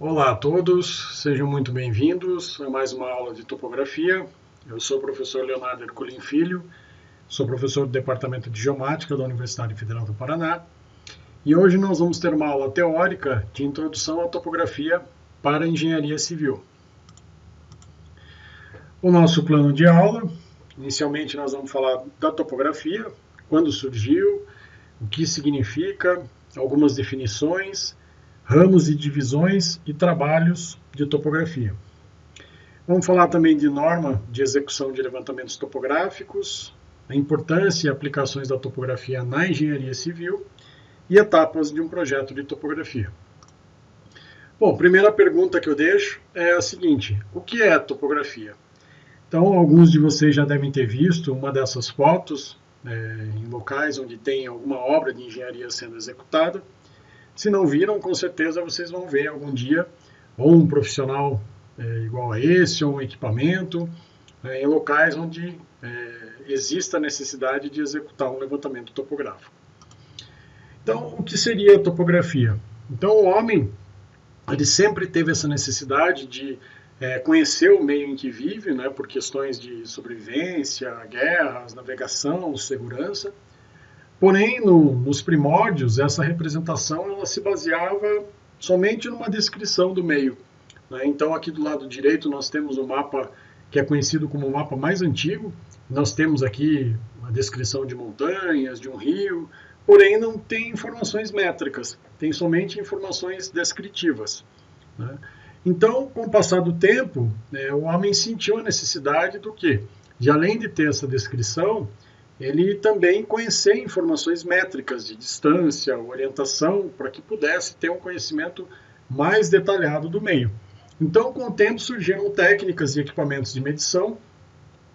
Olá a todos, sejam muito bem-vindos a mais uma aula de topografia. Eu sou o professor Leonardo Herculin Filho, sou professor do Departamento de Geomática da Universidade Federal do Paraná e hoje nós vamos ter uma aula teórica de introdução à topografia para a engenharia civil. O nosso plano de aula, inicialmente nós vamos falar da topografia, quando surgiu, o que significa, algumas definições, ramos e divisões e trabalhos de topografia. Vamos falar também de norma de execução de levantamentos topográficos, a importância e aplicações da topografia na engenharia civil e etapas de um projeto de topografia. Bom, primeira pergunta que eu deixo é a seguinte: o que é topografia? Então, alguns de vocês já devem ter visto uma dessas fotos em locais onde tem alguma obra de engenharia sendo executada. Se não viram, com certeza vocês vão ver algum dia, ou um profissional igual a esse, ou um equipamento, em locais onde exista a necessidade de executar um levantamento topográfico. Então, o que seria a topografia? Então, o homem ele sempre teve essa necessidade de conhecer o meio em que vive, né, por questões de sobrevivência, guerras, navegação, segurança. Porém, nos primórdios, essa representação ela se baseava somente numa descrição do meio. Né? Então, aqui do lado direito, nós temos o mapa que é conhecido como o mapa mais antigo. Nós temos aqui a descrição de montanhas, de um rio, porém não tem informações métricas, tem somente informações descritivas. Né? Então, com o passar do tempo, o homem sentiu a necessidade do quê? De, além de ter essa descrição, ele também conhecer informações métricas de distância, orientação, para que pudesse ter um conhecimento mais detalhado do meio. Então, com o tempo, surgiram técnicas e equipamentos de medição.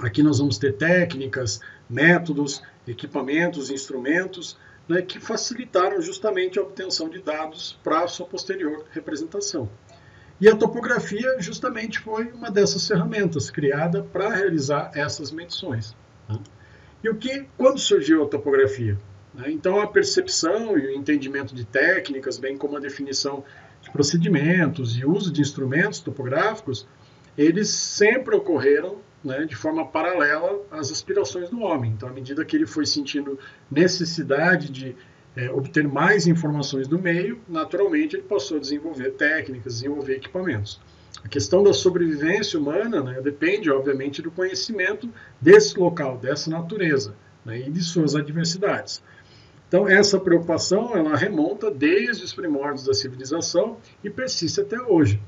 Aqui nós vamos ter técnicas, métodos, equipamentos, instrumentos, né, que facilitaram justamente a obtenção de dados para a sua posterior representação. E a topografia justamente foi uma dessas ferramentas criada para realizar essas medições. Né? E quando surgiu a topografia? Então, a percepção e o entendimento de técnicas, bem como a definição de procedimentos e uso de instrumentos topográficos, eles sempre ocorreram de forma paralela às aspirações do homem. Então, à medida que ele foi sentindo necessidade de obter mais informações do meio, naturalmente ele passou a desenvolver técnicas, desenvolver equipamentos. A questão da sobrevivência humana depende, obviamente, do conhecimento desse local, dessa natureza e de suas adversidades. Então, essa preocupação ela remonta desde os primórdios da civilização e persiste até hoje.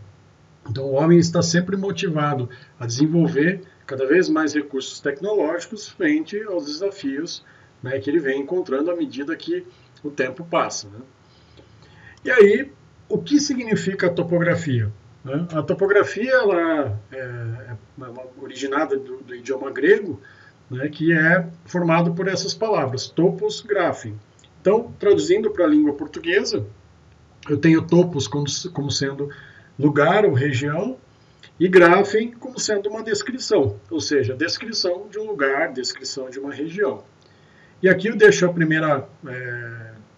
Então, o homem está sempre motivado a desenvolver cada vez mais recursos tecnológicos frente aos desafios que ele vem encontrando à medida que o tempo passa. E aí, o que significa a topografia? A topografia ela é originada do idioma grego, que é formado por essas palavras, topos, graphem. Então, traduzindo para a língua portuguesa, eu tenho topos como sendo lugar ou região, e graphem como sendo uma descrição, ou seja, descrição de um lugar, descrição de uma região. E aqui eu deixo a primeira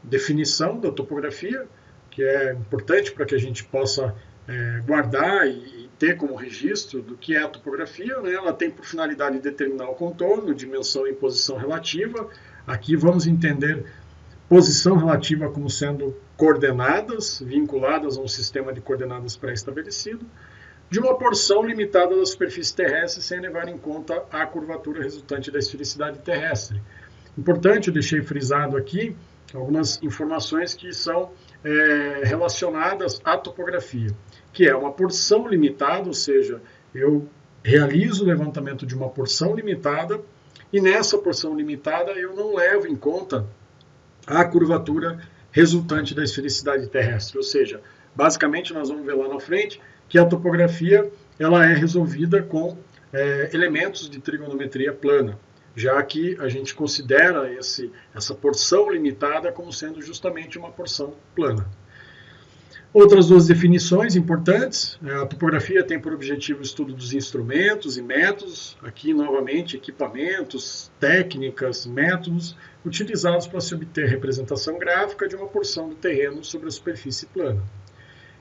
definição da topografia, que é importante para que a gente possa guardar e ter como registro do que é a topografia. Ela tem por finalidade determinar o contorno, dimensão e posição relativa. Aqui vamos entender posição relativa como sendo coordenadas, vinculadas a um sistema de coordenadas pré-estabelecido, de uma porção limitada da superfície terrestre, sem levar em conta a curvatura resultante da esfericidade terrestre. Importante, eu deixei frisado aqui algumas informações que são relacionadas à topografia, que é uma porção limitada, ou seja, eu realizo o levantamento de uma porção limitada e nessa porção limitada eu não levo em conta a curvatura resultante da esfericidade terrestre, ou seja, basicamente nós vamos ver lá na frente que a topografia ela é resolvida com elementos de trigonometria plana, já que a gente considera essa porção limitada como sendo justamente uma porção plana. Outras duas definições importantes, a topografia tem por objetivo o estudo dos instrumentos e métodos, aqui novamente equipamentos, técnicas, métodos, utilizados para se obter representação gráfica de uma porção do terreno sobre a superfície plana.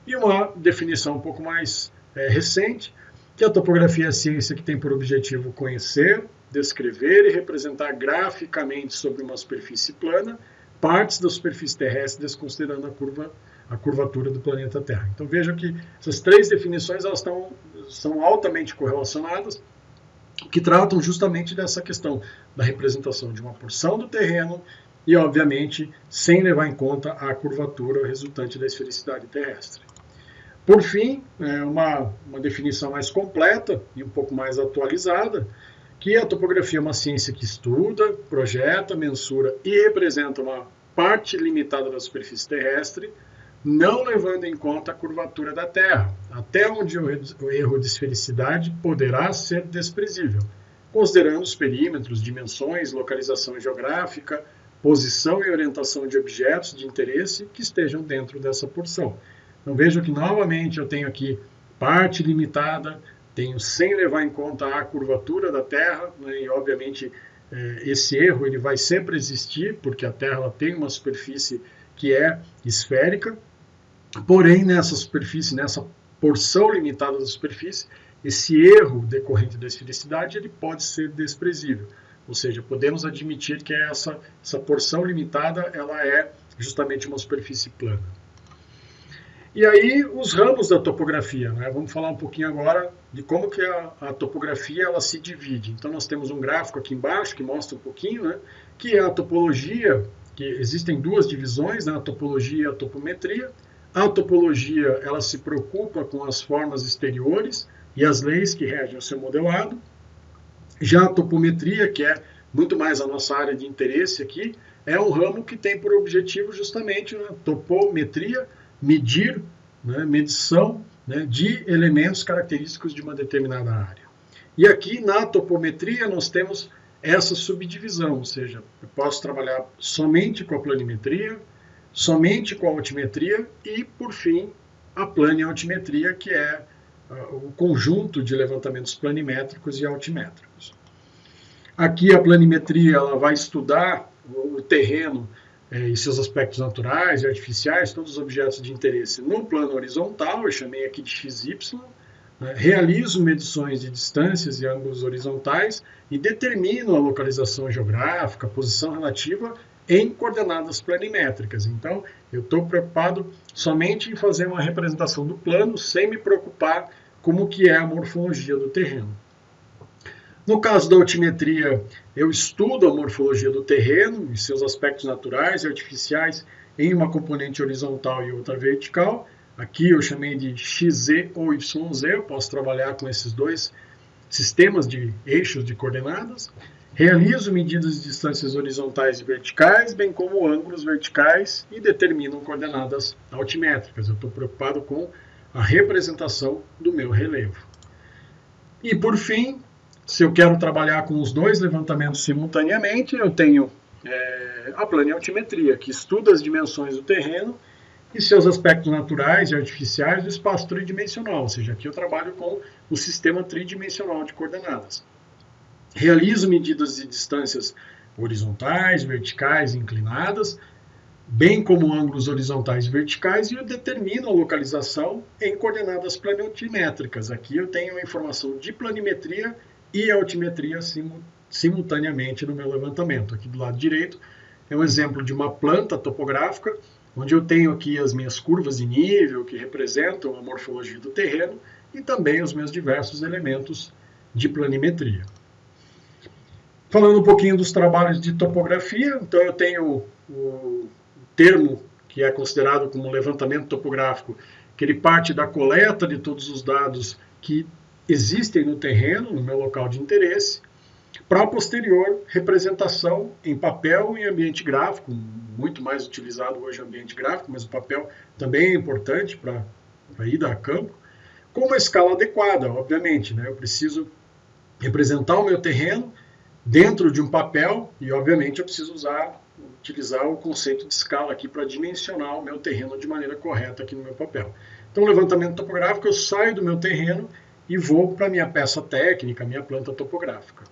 E uma definição um pouco mais recente, que a topografia é a ciência que tem por objetivo conhecer, descrever e representar graficamente sobre uma superfície plana partes da superfície terrestre, desconsiderando a curvatura do planeta Terra. Então veja que essas três definições elas são altamente correlacionadas, que tratam justamente dessa questão da representação de uma porção do terreno e, obviamente, sem levar em conta a curvatura resultante da esfericidade terrestre. Por fim, uma definição mais completa e um pouco mais atualizada, que a topografia é uma ciência que estuda, projeta, mensura e representa uma parte limitada da superfície terrestre, não levando em conta a curvatura da Terra, até onde o erro de esfericidade poderá ser desprezível, considerando os perímetros, dimensões, localização geográfica, posição e orientação de objetos de interesse que estejam dentro dessa porção. Então vejam que novamente eu tenho aqui parte limitada, tenho sem levar em conta a curvatura da Terra, né, e obviamente esse erro ele vai sempre existir, porque a Terra ela tem uma superfície que é esférica, porém nessa superfície, nessa porção limitada da superfície, esse erro decorrente da esfericidade ele pode ser desprezível. Ou seja, podemos admitir que essa porção limitada ela é justamente uma superfície plana. E aí os ramos da topografia, né? Vamos falar um pouquinho agora de como que a topografia ela se divide. Então nós temos um gráfico aqui embaixo que mostra um pouquinho, né? Que é a topologia, que existem duas divisões, né? A topologia e a topometria. A topologia ela se preocupa com as formas exteriores e as leis que regem o seu modelado. Já a topometria, que é muito mais a nossa área de interesse aqui, é um ramo que tem por objetivo justamente a topometria, medir, né, medição, né, de elementos característicos de uma determinada área. E aqui na topometria nós temos essa subdivisão, ou seja, eu posso trabalhar somente com a planimetria, somente com a altimetria e, por fim, a planialtimetria, que é o conjunto de levantamentos planimétricos e altimétricos. Aqui a planimetria ela vai estudar o terreno e seus aspectos naturais e artificiais, todos os objetos de interesse no plano horizontal, eu chamei aqui de XY, né? Realizo medições de distâncias e ângulos horizontais e determino a localização geográfica, a posição relativa em coordenadas planimétricas. Então, eu estou preocupado somente em fazer uma representação do plano, sem me preocupar como que é a morfologia do terreno. No caso da altimetria, eu estudo a morfologia do terreno e seus aspectos naturais e artificiais em uma componente horizontal e outra vertical. Aqui eu chamei de XZ ou YZ, eu posso trabalhar com esses dois sistemas de eixos de coordenadas. Realizo medidas de distâncias horizontais e verticais, bem como ângulos verticais e determino coordenadas altimétricas. Eu estou preocupado com a representação do meu relevo. E por fim, se eu quero trabalhar com os dois levantamentos simultaneamente, eu tenho a planialtimetria, que estuda as dimensões do terreno e seus aspectos naturais e artificiais do espaço tridimensional, ou seja, aqui eu trabalho com o sistema tridimensional de coordenadas. Realizo medidas de distâncias horizontais, verticais e inclinadas, bem como ângulos horizontais e verticais, e eu determino a localização em coordenadas planiotimétricas. Aqui eu tenho a informação de planimetria e altimetria simultaneamente no meu levantamento. Aqui do lado direito é um exemplo de uma planta topográfica, onde eu tenho aqui as minhas curvas de nível, que representam a morfologia do terreno, e também os meus diversos elementos de planimetria. Falando um pouquinho dos trabalhos de topografia, então eu tenho o termo que é considerado como levantamento topográfico, que ele parte da coleta de todos os dados que existem no terreno, no meu local de interesse, para a posterior representação em papel e ambiente gráfico, muito mais utilizado hoje o ambiente gráfico, mas o papel também é importante para a ida a campo, com uma escala adequada, obviamente, né? Eu preciso representar o meu terreno dentro de um papel e, obviamente, eu preciso utilizar o conceito de escala aqui para dimensionar o meu terreno de maneira correta aqui no meu papel. Então, o levantamento topográfico, eu saio do meu terreno e vou para a minha peça técnica, minha planta topográfica.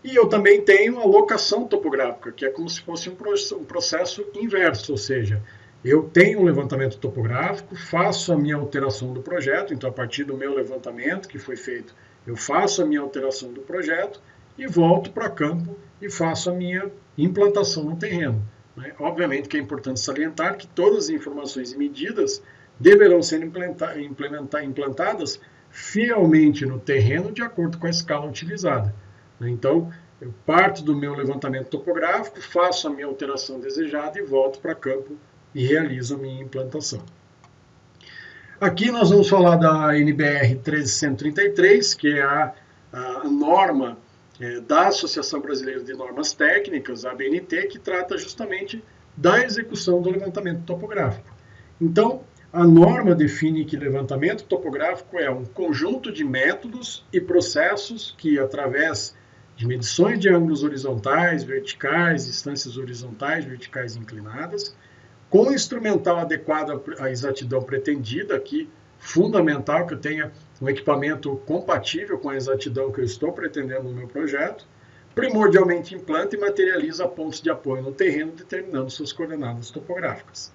E eu também tenho a locação topográfica, que é como se fosse um processo inverso, ou seja, eu tenho um levantamento topográfico, faço a minha alteração do projeto, então a partir do meu levantamento que foi feito, eu faço a minha alteração do projeto e volto para campo e faço a minha implantação no terreno. Obviamente que é importante salientar que todas as informações e medidas deverão ser implantadas fielmente no terreno de acordo com a escala utilizada. Então, eu parto do meu levantamento topográfico, faço a minha alteração desejada e volto para campo e realizo a minha implantação. Aqui nós vamos falar da NBR 13133, que é a norma da Associação Brasileira de Normas Técnicas, a ABNT, que trata justamente da execução do levantamento topográfico. Então, a norma define que levantamento topográfico é um conjunto de métodos e processos que, através de medições de ângulos horizontais, verticais, distâncias horizontais, verticais e inclinadas, com o instrumental adequado à exatidão pretendida, aqui, fundamental que eu tenha um equipamento compatível com a exatidão que eu estou pretendendo no meu projeto, primordialmente implanta e materializa pontos de apoio no terreno, determinando suas coordenadas topográficas.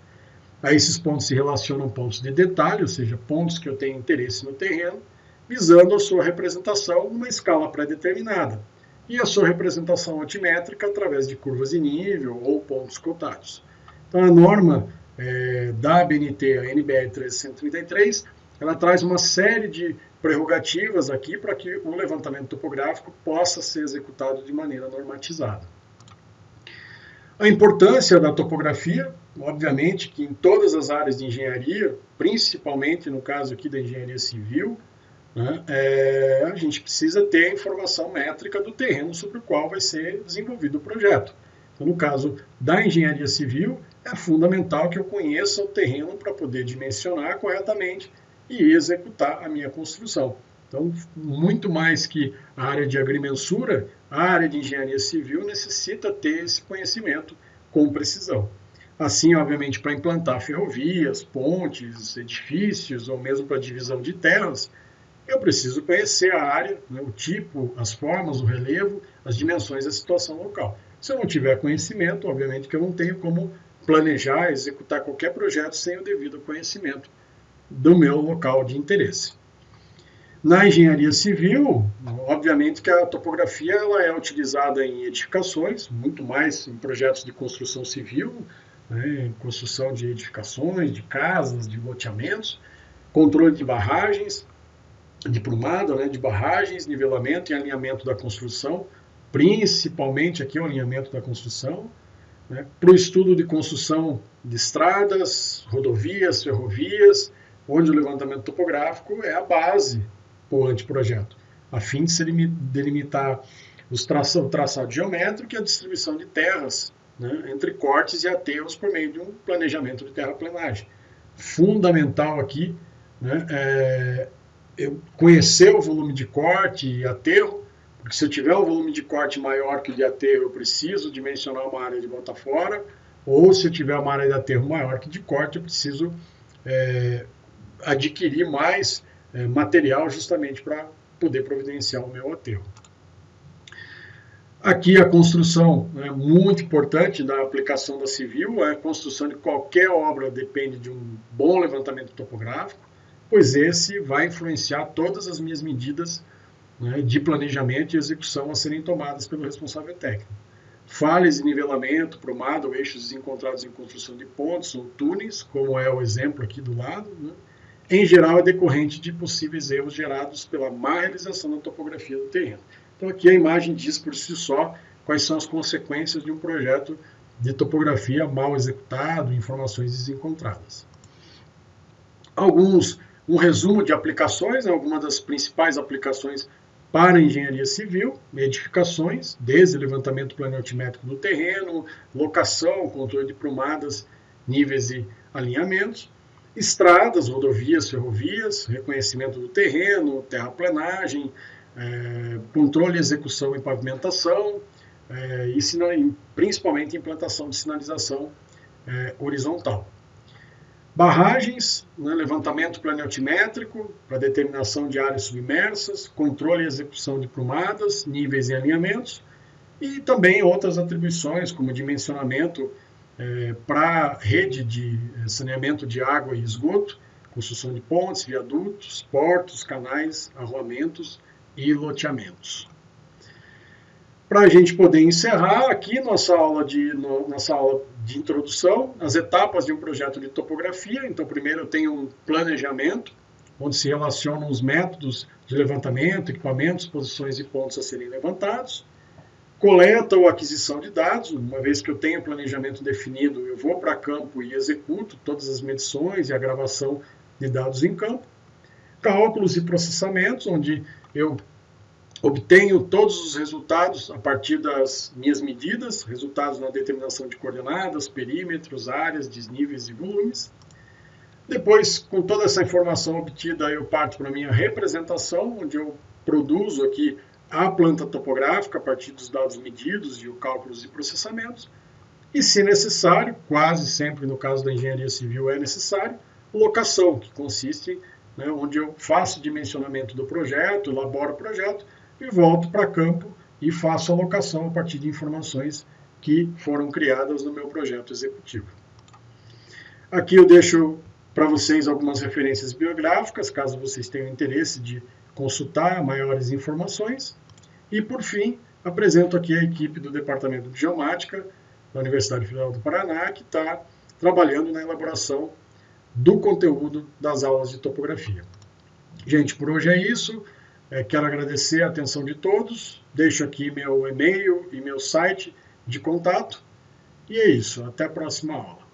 A esses pontos se relacionam pontos de detalhe, ou seja, pontos que eu tenho interesse no terreno, visando a sua representação numa escala pré-determinada, e a sua representação altimétrica através de curvas de nível ou pontos cotados. Então, a norma da ABNT, a NBR 13133, ela traz uma série de prerrogativas aqui para que o levantamento topográfico possa ser executado de maneira normatizada. A importância da topografia, obviamente que em todas as áreas de engenharia, principalmente no caso aqui da engenharia civil, a gente precisa ter a informação métrica do terreno sobre o qual vai ser desenvolvido o projeto. Então, no caso da engenharia civil, é fundamental que eu conheça o terreno para poder dimensionar corretamente e executar a minha construção. Então, muito mais que a área de agrimensura, a área de engenharia civil necessita ter esse conhecimento com precisão. Assim, obviamente, para implantar ferrovias, pontes, edifícios ou mesmo para divisão de terras, eu preciso conhecer a área, o tipo, as formas, o relevo, as dimensões da situação local. Se eu não tiver conhecimento, obviamente que eu não tenho como planejar, executar qualquer projeto sem o devido conhecimento do meu local de interesse. Na engenharia civil, obviamente que a topografia ela é utilizada em edificações, muito mais em projetos de construção civil, construção de edificações, de casas, de loteamentos, controle de barragens, de prumada, de barragens, nivelamento e alinhamento da construção, principalmente aqui o alinhamento da construção, para o estudo de construção de estradas, rodovias, ferrovias, onde o levantamento topográfico é a base para o anteprojeto, a fim de se delimitar o traçado geométrico e a distribuição de terras, entre cortes e aterros por meio de um planejamento de terraplenagem. Fundamental aqui, eu conhecer o volume de corte e aterro, porque se eu tiver um volume de corte maior que o de aterro, eu preciso dimensionar uma área de bota fora, ou se eu tiver uma área de aterro maior que de corte, eu preciso adquirir mais material justamente para poder providenciar o meu aterro. Aqui a construção é muito importante da aplicação da civil, a construção de qualquer obra depende de um bom levantamento topográfico, pois esse vai influenciar todas as minhas medidas de planejamento e execução a serem tomadas pelo responsável técnico. Falhas de nivelamento, prumada ou eixos encontrados em construção de pontes ou túneis, como é o exemplo aqui do lado, em geral é decorrente de possíveis erros gerados pela má realização da topografia do terreno. Então aqui a imagem diz por si só quais são as consequências de um projeto de topografia mal executado, informações desencontradas. Um resumo de aplicações, algumas das principais aplicações para a engenharia civil, edificações, desde levantamento planimétrico do terreno, locação, controle de prumadas, níveis e alinhamentos, estradas, rodovias, ferrovias, reconhecimento do terreno, terraplenagem, controle, execução e pavimentação, e principalmente implantação de sinalização horizontal. Barragens, levantamento planimétrico para determinação de áreas submersas, controle e execução de prumadas, níveis e alinhamentos, e também outras atribuições, como dimensionamento para rede de saneamento de água e esgoto, construção de pontes, viadutos, portos, canais, arruamentos e loteamentos. Para a gente poder encerrar aqui nossa aula de introdução, as etapas de um projeto de topografia. Então, primeiro eu tenho um planejamento, onde se relacionam os métodos de levantamento, equipamentos, posições e pontos a serem levantados. Coleta ou aquisição de dados. Uma vez que eu tenho o planejamento definido, eu vou para campo e executo todas as medições e a gravação de dados em campo. Cálculos e processamentos, onde eu obtenho todos os resultados a partir das minhas medidas, resultados na determinação de coordenadas, perímetros, áreas, desníveis e volumes. Depois, com toda essa informação obtida, eu parto para a minha representação, onde eu produzo aqui a planta topográfica a partir dos dados medidos e os cálculos e processamentos. E, se necessário, quase sempre no caso da engenharia civil é necessário, locação, que consiste, onde eu faço dimensionamento do projeto, elaboro o projeto, e volto para campo e faço a locação a partir de informações que foram criadas no meu projeto executivo. Aqui eu deixo para vocês algumas referências biográficas, caso vocês tenham interesse de consultar maiores informações. E, por fim, apresento aqui a equipe do Departamento de Geomática da Universidade Federal do Paraná, que está trabalhando na elaboração do conteúdo das aulas de topografia. Gente, por hoje é isso. Quero agradecer a atenção de todos, deixo aqui meu e-mail e meu site de contato, e é isso, até a próxima aula.